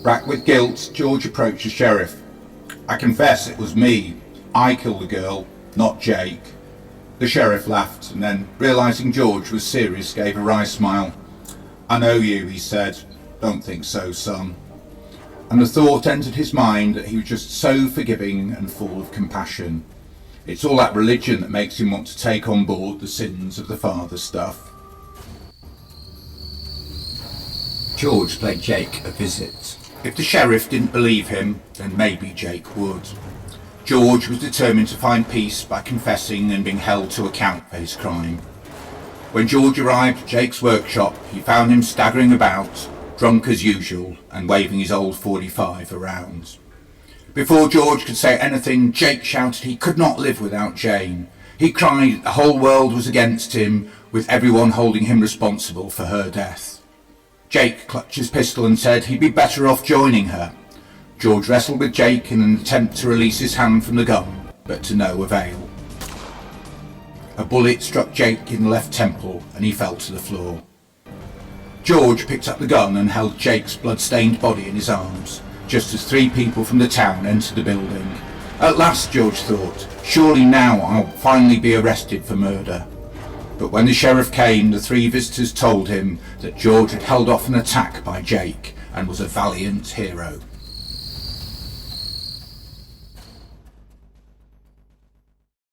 Racked with guilt, George approached the sheriff. "I confess it was me. I killed the girl, not Jake." The sheriff laughed, and then, realising George was serious, gave a wry smile. "I know you," he said. "Don't think so, son." And the thought entered his mind that he was just so forgiving and full of compassion. It's all that religion that makes him want to take on board the sins of the father stuff. George played Jake a visit. If the sheriff didn't believe him, then maybe Jake would. George was determined to find peace by confessing and being held to account for his crime. When George arrived at Jake's workshop, he found him staggering about, drunk as usual, and waving his old .45 around. Before George could say anything, Jake shouted he could not live without Jane. He cried that the whole world was against him, with everyone holding him responsible for her death. Jake clutched his pistol and said he'd be better off joining her. George wrestled with Jake in an attempt to release his hand from the gun, but to no avail. A bullet struck Jake in the left temple and he fell to the floor. George picked up the gun and held Jake's blood-stained body in his arms, just as 3 people from the town entered the building. At last, George thought, surely now I'll finally be arrested for murder. But when the sheriff came, the 3 visitors told him that George had held off an attack by Jake and was a valiant hero.